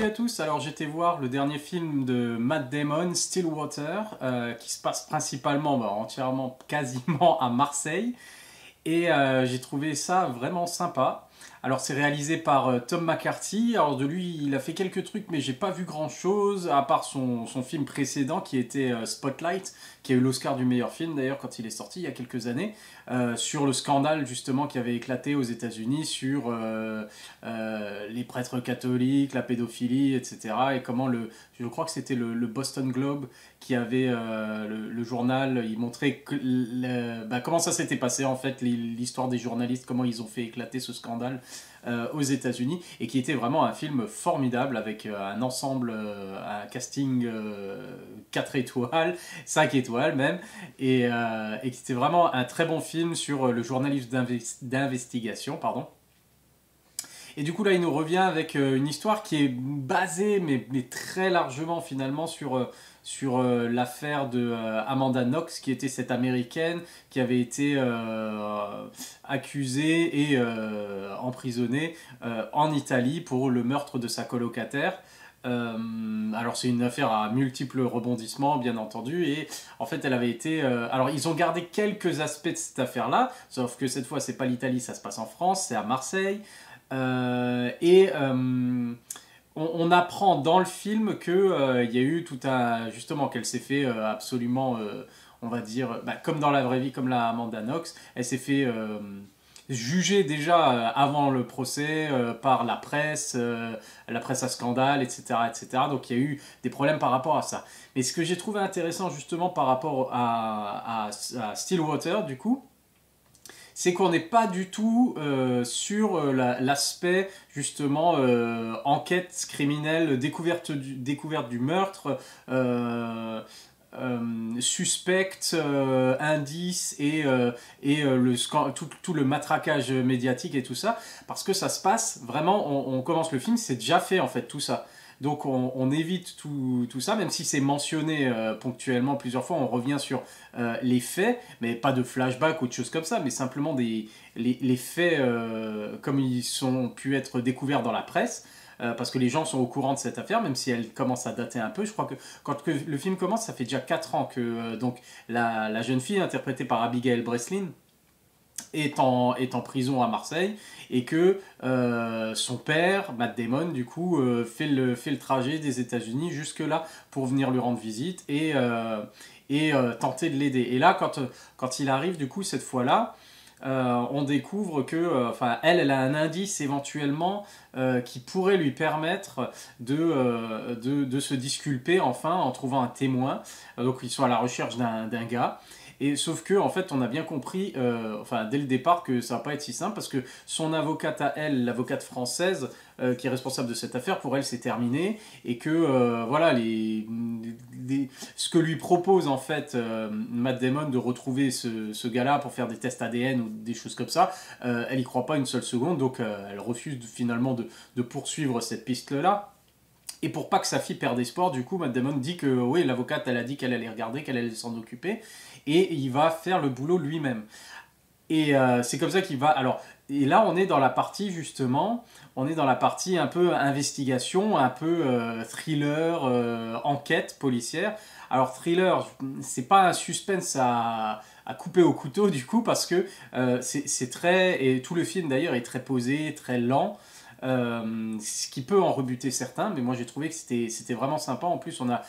Salut à tous, alors j'étais voir le dernier film de Matt Damon, Stillwater, qui se passe principalement, entièrement, quasiment à Marseille, et j'ai trouvé ça vraiment sympa. Alors c'est réalisé par Tom McCarthy, alors de lui il a fait quelques trucs mais j'ai pas vu grand chose, à part son film précédent qui était Spotlight, qui a eu l'Oscar du meilleur film d'ailleurs quand il est sorti il y a quelques années, sur le scandale justement qui avait éclaté aux États-Unis sur les prêtres catholiques, la pédophilie, etc. Et comment je crois que c'était le Boston Globe qui avait le journal, il montrait comment ça s'était passé en fait, l'histoire des journalistes, comment ils ont fait éclater ce scandale aux États-Unis, et qui était vraiment un film formidable avec un ensemble, un casting 4 étoiles, 5 étoiles même, et qui était vraiment un très bon film sur le journalisme d'investigation, pardon. Et du coup là il nous revient avec une histoire qui est basée mais très largement finalement sur l'affaire de Amanda Knox, qui était cette américaine qui avait été accusée et emprisonnée en Italie pour le meurtre de sa colocataire. Alors c'est une affaire à multiples rebondissements bien entendu, et en fait elle avait été alors ils ont gardé quelques aspects de cette affaire là, sauf que cette fois c'est pas l'Italie, ça se passe en France, c'est à Marseille. On apprend dans le film que il y a eu tout un, justement, qu'elle s'est fait absolument on va dire comme dans la vraie vie, comme la Amanda Knox, elle s'est fait juger déjà avant le procès par la presse à scandale, etc., etc. Donc il y a eu des problèmes par rapport à ça. Mais ce que j'ai trouvé intéressant justement par rapport à Stillwater du coup, c'est qu'on n'est pas du tout sur l'aspect justement enquête criminelle, découverte du meurtre, suspect, indice tout le matraquage médiatique et tout ça, parce que ça se passe vraiment, on commence le film, c'est déjà fait en fait tout ça. Donc on évite tout ça, même si c'est mentionné ponctuellement plusieurs fois, on revient sur les faits, mais pas de flashback ou de choses comme ça, mais simplement les faits comme ils ont pu être découverts dans la presse, parce que les gens sont au courant de cette affaire, même si elle commence à dater un peu. Je crois que quand le film commence, ça fait déjà 4 ans que donc la jeune fille, interprétée par Abigail Breslin, est en prison à Marseille, et que son père, Matt Damon, du coup, fait le trajet des États-Unis jusque-là pour venir lui rendre visite et tenter de l'aider. Et là, quand il arrive, du coup, cette fois-là, on découvre que, elle a un indice éventuellement qui pourrait lui permettre de se disculper enfin en trouvant un témoin. Donc ils sont à la recherche d'un gars. Et sauf que, en fait, on a bien compris, dès le départ, que ça va pas être si simple, parce que son avocate à elle, l'avocate française, qui est responsable de cette affaire, pour elle, c'est terminé, et que, voilà, ce que lui propose, en fait, Matt Damon, de retrouver ce gars-là pour faire des tests ADN ou des choses comme ça, elle y croit pas une seule seconde, donc elle refuse finalement de poursuivre cette piste-là. Et pour pas que sa fille perde espoir, du coup, Matt Damon dit que oui, l'avocate, elle a dit qu'elle allait regarder, qu'elle allait s'en occuper, et il va faire le boulot lui-même. Et c'est comme ça qu'il va. Alors, et là, on est dans la partie justement, on est dans la partie un peu investigation, un peu thriller, enquête policière. Alors, thriller, c'est pas un suspense à couper au couteau du coup, parce que c'est très. Et tout le film d'ailleurs est très posé, très lent. Ce qui peut en rebuter certains, mais moi j'ai trouvé que c'était vraiment sympa. En plus, on a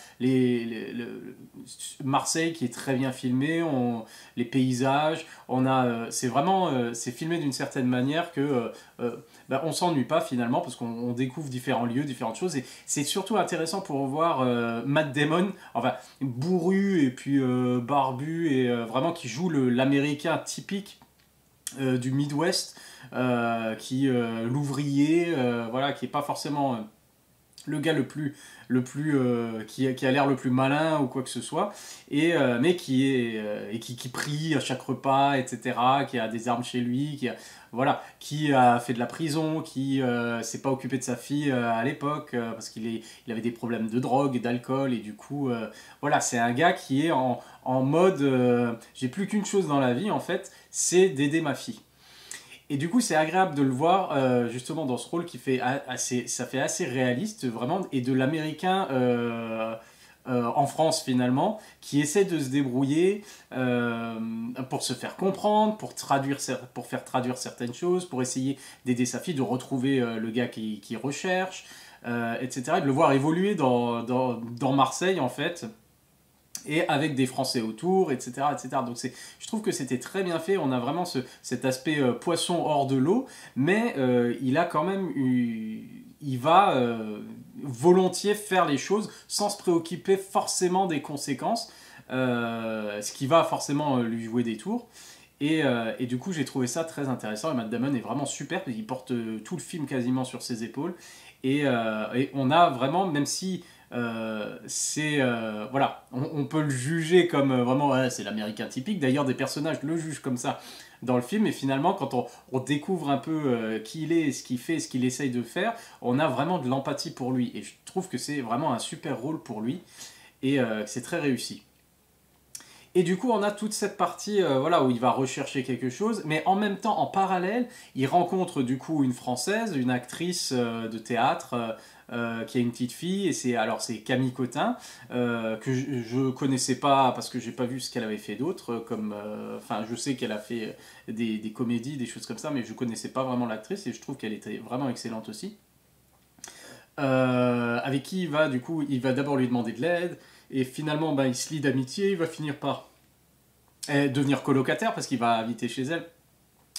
Marseille qui est très bien filmé, les paysages, c'est vraiment c'est filmé d'une certaine manière que on s'ennuie pas finalement, parce qu'on découvre différents lieux, différentes choses, et c'est surtout intéressant pour voir Matt Damon, enfin bourru et puis barbu, et vraiment qui joue l'américain typique du Midwest, l'ouvrier, voilà, qui est pas forcément le gars qui a l'air le plus malin ou quoi que ce soit, mais qui prie à chaque repas, etc., qui a des armes chez lui, qui a fait de la prison, qui s'est pas occupé de sa fille à l'époque, parce il avait des problèmes de drogue et d'alcool, et du coup, voilà, c'est un gars qui est en mode j'ai plus qu'une chose dans la vie, en fait, c'est d'aider ma fille. Et du coup, c'est agréable de le voir justement dans ce rôle qui fait ça fait assez réaliste vraiment, et de l'américain en France finalement, qui essaie de se débrouiller pour se faire comprendre, pour faire traduire certaines choses, pour essayer d'aider sa fille, de retrouver le gars qui recherche, etc. Et de le voir évoluer dans Marseille en fait, et avec des Français autour, etc. etc. Donc je trouve que c'était très bien fait, on a vraiment cet aspect poisson hors de l'eau, mais il a quand même il va volontiers faire les choses sans se préoccuper forcément des conséquences, ce qui va forcément lui jouer des tours. Et du coup, j'ai trouvé ça très intéressant. Et Matt Damon est vraiment super, il porte tout le film quasiment sur ses épaules. Et on a vraiment, même si voilà, on peut le juger comme vraiment, ouais, c'est l'américain typique. D'ailleurs, des personnages le jugent comme ça dans le film. Et finalement, quand on découvre un peu qui il est, ce qu'il fait, ce qu'il essaye de faire, on a vraiment de l'empathie pour lui. Et je trouve que c'est vraiment un super rôle pour lui. Et c'est très réussi. Et du coup, on a toute cette partie voilà, où il va rechercher quelque chose, mais en même temps, en parallèle, il rencontre du coup une Française, une actrice de théâtre qui a une petite fille, et c'est Camille Cotin, que je connaissais pas parce que j'ai pas vu ce qu'elle avait fait d'autre, comme enfin je sais qu'elle a fait des comédies, des choses comme ça, mais je connaissais pas vraiment l'actrice, et je trouve qu'elle était vraiment excellente aussi. Avec qui il va d'abord lui demander de l'aide, et finalement il se lie d'amitié, il va finir par devenir colocataire parce qu'il va habiter chez elle.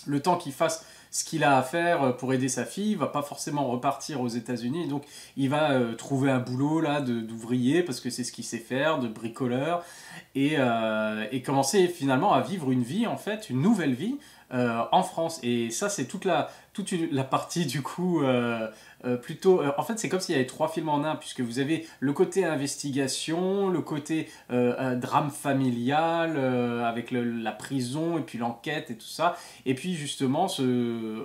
Le temps qu'il fasse ce qu'il a à faire pour aider sa fille, il va pas forcément repartir aux États-Unis, donc il va trouver un boulot là d'ouvrier parce que c'est ce qu'il sait faire, de bricoleur, et commencer finalement à vivre une vie en fait, une nouvelle vie en France. Et ça, c'est la partie du coup plutôt. En fait, c'est comme s'il y avait trois films en un, puisque vous avez le côté investigation, le côté drame familial avec la prison et puis l'enquête et tout ça, et puis justement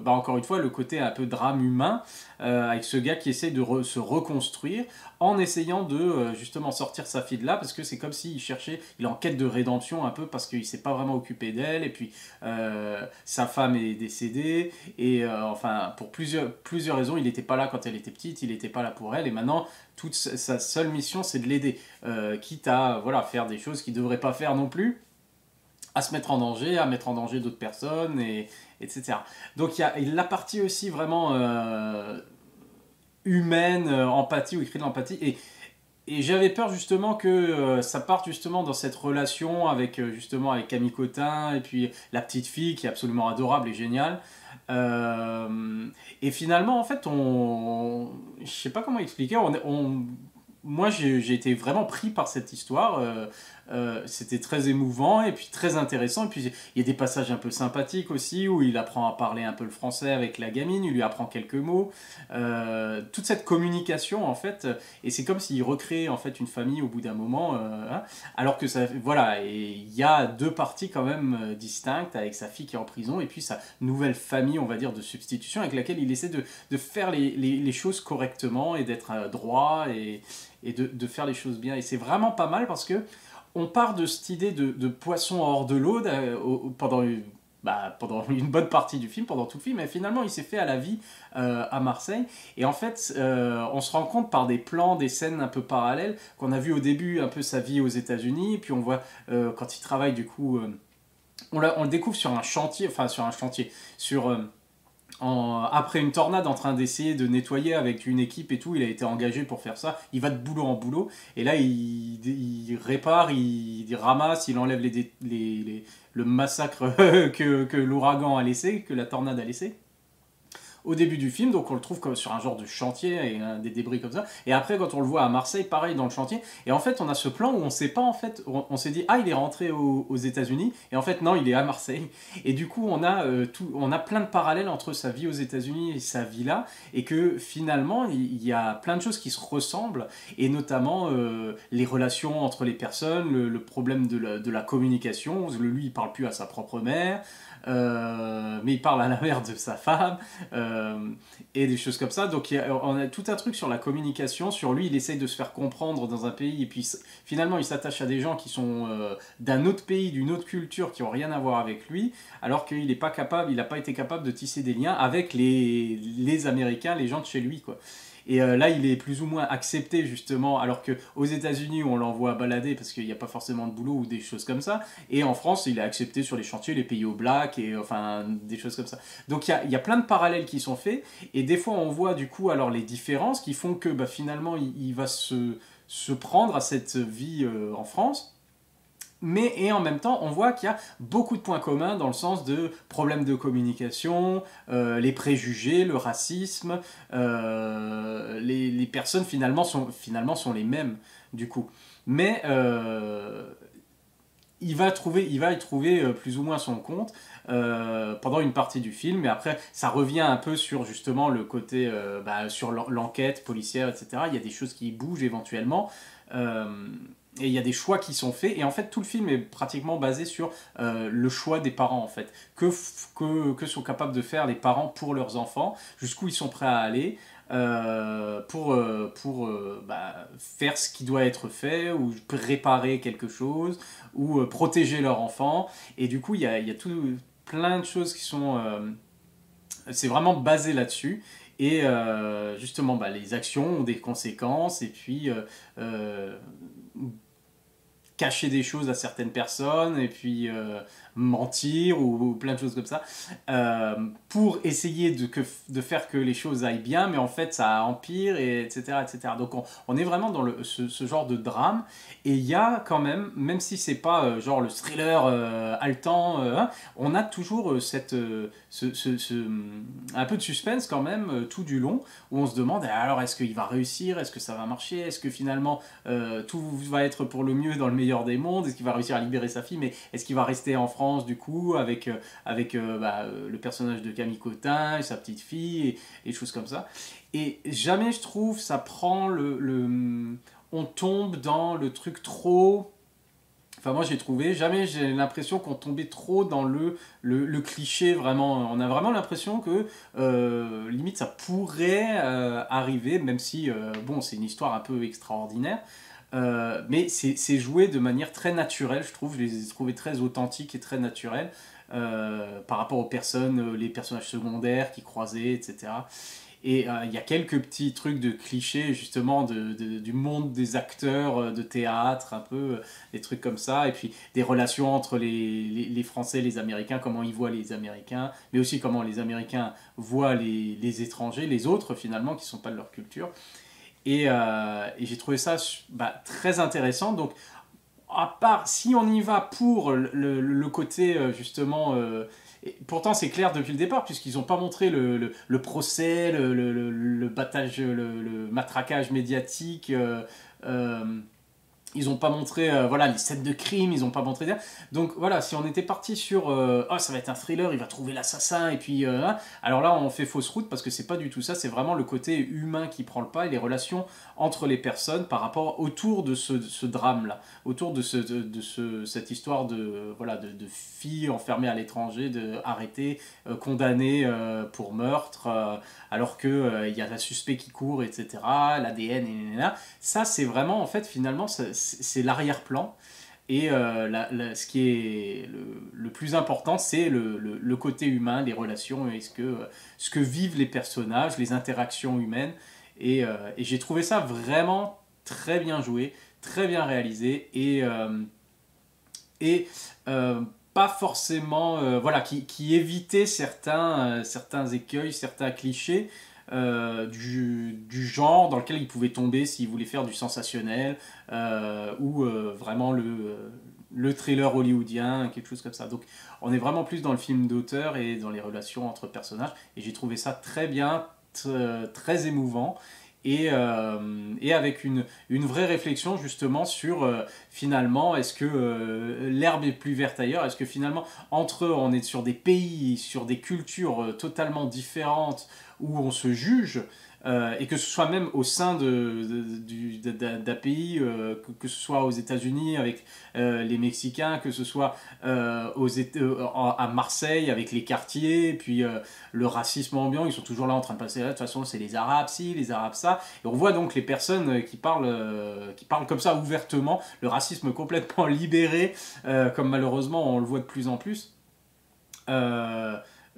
encore une fois le côté un peu drame humain avec ce gars qui essaie de se reconstruire en essayant de justement sortir sa fille de là, parce que c'est comme s'il cherchait, il est en quête de rédemption un peu, parce qu'il s'est pas vraiment occupé d'elle, et puis sa femme est décédée, et enfin pour plusieurs raisons, il n'était pas là quand elle était petite, il n'était pas là pour elle, et maintenant toute sa seule mission c'est de l'aider, quitte à voilà, faire des choses qu'il ne devrait pas faire non plus, à se mettre en danger, à mettre en danger d'autres personnes, etc. Donc il y a la partie aussi vraiment humaine, empathie, ou écrit de l'empathie, et j'avais peur justement que ça parte justement dans cette relation avec justement avec Camille Cotin et puis la petite fille qui est absolument adorable et géniale. Et finalement en fait je sais pas comment expliquer, moi j'ai été vraiment pris par cette histoire. C'était très émouvant et puis très intéressant, et puis il y a des passages un peu sympathiques aussi où il apprend à parler un peu le français avec la gamine, il lui apprend quelques mots, toute cette communication en fait, et c'est comme s'il recréait en fait une famille au bout d'un moment, hein, alors que ça, voilà, et il y a deux parties quand même distinctes, avec sa fille qui est en prison et puis sa nouvelle famille, on va dire, de substitution, avec laquelle il essaie de faire les choses correctement et d'être droit, et de faire les choses bien. Et c'est vraiment pas mal parce que on part de cette idée de poisson hors de l'eau pendant une bonne partie du film, pendant tout le film, et finalement il s'est fait à la vie à Marseille. Et en fait, on se rend compte par des plans, des scènes un peu parallèles, qu'on a vu au début un peu sa vie aux États-Unis, et puis on voit quand il travaille du coup, on le découvre sur un chantier, après une tornade en train d'essayer de nettoyer avec une équipe et tout, il a été engagé pour faire ça, il va de boulot en boulot, et là il répare, il ramasse, il enlève le massacre que l'ouragan a laissé, que la tornade a laissé au début du film, donc on le trouve comme sur un genre de chantier et des débris comme ça. Et après, quand on le voit à Marseille, pareil dans le chantier. Et en fait, on a ce plan où on sait pas en fait, on s'est dit il est rentré aux États-Unis, et en fait non, il est à Marseille. Et du coup, on a plein de parallèles entre sa vie aux États-Unis et sa vie là, et que finalement, il y a plein de choses qui se ressemblent, et notamment les relations entre les personnes, le problème de la communication. Lui, il parle plus à sa propre mère. Mais il parle à la mère de sa femme. et des choses comme ça. Donc on a tout un truc sur la communication, sur lui, il essaye de se faire comprendre dans un pays, et puis finalement il s'attache à des gens qui sont d'un autre pays, d'une autre culture, qui n'ont rien à voir avec lui, alors qu'il n'est pas capable, il n'a pas été capable de tisser des liens avec les Américains, les gens de chez lui, quoi. Et là, il est plus ou moins accepté, justement, alors qu'aux États-Unis, on l'envoie balader parce qu'il n'y a pas forcément de boulot ou des choses comme ça. Et en France, il est accepté sur les chantiers, les pays au black, et enfin, des choses comme ça. Donc, il y a plein de parallèles qui sont faits. Et des fois, on voit, du coup, alors les différences qui font que finalement, il va se prendre à cette vie en France. Mais et en même temps, on voit qu'il y a beaucoup de points communs dans le sens de problèmes de communication, les préjugés, le racisme. Les personnes finalement sont les mêmes du coup. Mais il va y trouver plus ou moins son compte pendant une partie du film. Et après, ça revient un peu sur justement le côté sur l'enquête policière, etc. Il y a des choses qui bougent éventuellement. Et il y a des choix qui sont faits. Et en fait, tout le film est pratiquement basé sur le choix des parents, en fait. Que sont capables de faire les parents pour leurs enfants, jusqu'où ils sont prêts à aller pour faire ce qui doit être fait, ou réparer quelque chose, ou protéger leur enfant. Et du coup, il y a plein de choses qui sont... c'est vraiment basé là-dessus. Et justement, les actions ont des conséquences. Et puis... cacher des choses à certaines personnes et puis mentir ou plein de choses comme ça pour essayer de faire que les choses aillent bien, mais en fait ça empire, et etc. etc. Donc on est vraiment dans ce genre de drame, et il y a quand même si c'est pas genre le thriller haletant, on a toujours un peu de suspense quand même tout du long, où on se demande alors est-ce qu'il va réussir, est-ce que ça va marcher, est-ce que finalement tout va être pour le mieux dans le meilleur des mondes, est-ce qu'il va réussir à libérer sa fille, mais est-ce qu'il va rester en France du coup avec le personnage de Camille Cotin et sa petite fille et choses comme ça. Et jamais je trouve ça prend on tombe dans le truc trop... Enfin, moi j'ai trouvé, jamais j'ai l'impression qu'on tombait trop dans le cliché, vraiment. On a vraiment l'impression que limite ça pourrait arriver, même si c'est une histoire un peu extraordinaire. Mais c'est joué de manière très naturelle, je trouve. Je les ai trouvés très authentiques et très naturels par rapport aux personnes, les personnages secondaires qui croisaient, etc. Et il y a quelques petits trucs de clichés, justement, du monde des acteurs de théâtre, un peu, des trucs comme ça. Et puis des relations entre les Français et les Américains, comment ils voient les Américains, mais aussi comment les Américains voient les étrangers, les autres, finalement, qui ne sont pas de leur culture. Et j'ai trouvé ça très intéressant. Donc, à part, si on y va pour le côté, justement... pourtant, c'est clair depuis le départ, puisqu'ils n'ont pas montré le procès, le battage, le matraquage médiatique... ils n'ont pas montré les scènes de crime, ils n'ont pas montré... Donc voilà, si on était parti sur ça va être un thriller, il va trouver l'assassin, et puis... alors là, on fait fausse route, parce que c'est pas du tout ça, c'est vraiment le côté humain qui prend le pas, et les relations entre les personnes autour de ce drame-là, autour de cette histoire de filles enfermées à l'étranger, arrêtées, condamnées pour meurtre, alors qu'il y a un suspect qui court, etc., l'ADN, et ça, c'est vraiment, en fait, finalement, c'est l'arrière-plan. Et ce qui est le plus important, c'est le côté humain, les relations, et ce que vivent les personnages, les interactions humaines. Et j'ai trouvé ça vraiment très bien joué, très bien réalisé, et pas forcément... qui évitait certains écueils, certains clichés, du genre dans lequel il pouvait tomber s'il voulait faire du sensationnel ou vraiment le thriller hollywoodien, quelque chose comme ça. Donc on est vraiment plus dans le film d'auteur et dans les relations entre personnages, et j'ai trouvé ça très bien, très émouvant. Et avec une vraie réflexion justement sur finalement, est-ce que l'herbe est plus verte ailleurs, est-ce que finalement on est sur des pays, sur des cultures totalement différentes, où on se juge, et que ce soit même au sein d'un pays, que ce soit aux États-Unis avec les Mexicains, que ce soit à Marseille avec les quartiers, et puis le racisme ambiant, ils sont toujours là en train de passer là, de toute façon c'est les Arabes ci, les Arabes ça, et on voit donc les personnes qui parlent comme ça ouvertement, le racisme complètement libéré, comme malheureusement on le voit de plus en plus.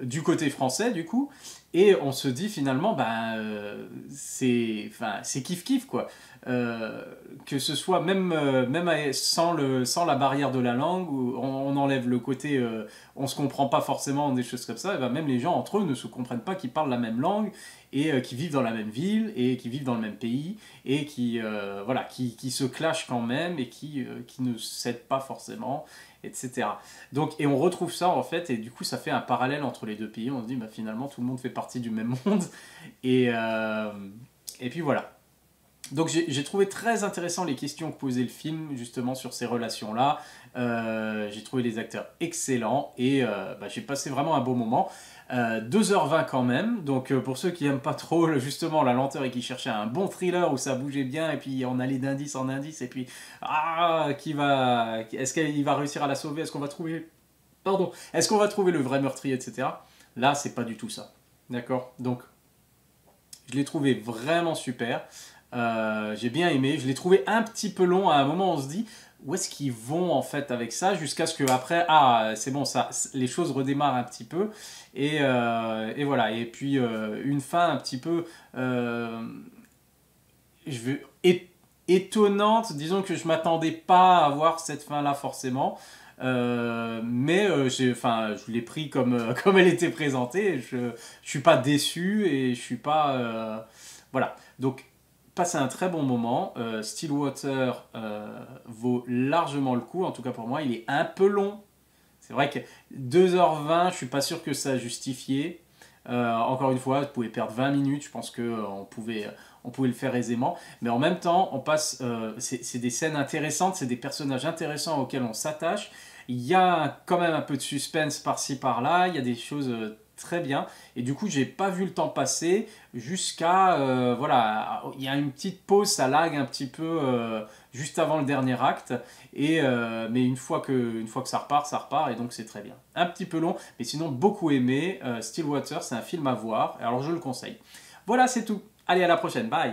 Du côté français du coup, et on se dit finalement c'est kiff quoi, que ce soit même sans la barrière de la langue, où on enlève le côté on se comprend pas forcément, des choses comme ça, et même les gens entre eux ne se comprennent pas, qui parlent la même langue et qui vivent dans la même ville et qui vivent dans le même pays et qui se clashent quand même et qui ne s'aident pas forcément, etc. Donc, et on retrouve ça en fait, et du coup ça fait un parallèle entre les deux pays. On se dit finalement tout le monde fait partie du même monde, et puis voilà. Donc j'ai trouvé très intéressant les questions que posait le film justement sur ces relations-là. J'ai trouvé les acteurs excellents, et j'ai passé vraiment un beau moment. 2h20 quand même, donc pour ceux qui n'aiment pas trop justement la lenteur et qui cherchaient un bon thriller où ça bougeait bien et puis on allait d'indice en indice, et puis est-ce qu'il va réussir à la sauver, est-ce qu'on va trouver le vrai meurtrier, etc. Là c'est pas du tout ça, d'accord. Donc je l'ai trouvé vraiment super. J'ai bien aimé, je l'ai trouvé un petit peu long. À un moment on se dit où est-ce qu'ils vont en fait avec ça, jusqu'à ce que après c'est bon, ça, les choses redémarrent un petit peu, et voilà. Et puis une fin un petit peu étonnante, disons, que je m'attendais pas à voir cette fin là forcément. Mais je l'ai pris comme elle était présentée. Je suis pas déçu, et je suis pas voilà. Donc passer un très bon moment. Stillwater vaut largement le coup, en tout cas pour moi. Il est un peu long, c'est vrai que 2h20, je suis pas sûr que ça justifié. Encore une fois, vous pouvez perdre 20 minutes, je pense qu'on pouvait le faire aisément, mais en même temps on passe, c'est des scènes intéressantes, c'est des personnages intéressants auxquels on s'attache. Il y a quand même un peu de suspense par-ci par-là, il y a des choses très bien, et du coup j'ai pas vu le temps passer jusqu'à voilà, il y a une petite pause, ça lag un petit peu juste avant le dernier acte, et mais une fois que ça repart, et donc c'est très bien. Un petit peu long, mais sinon beaucoup aimé. Stillwater, c'est un film à voir, alors je le conseille. Voilà, c'est tout, allez, à la prochaine, bye.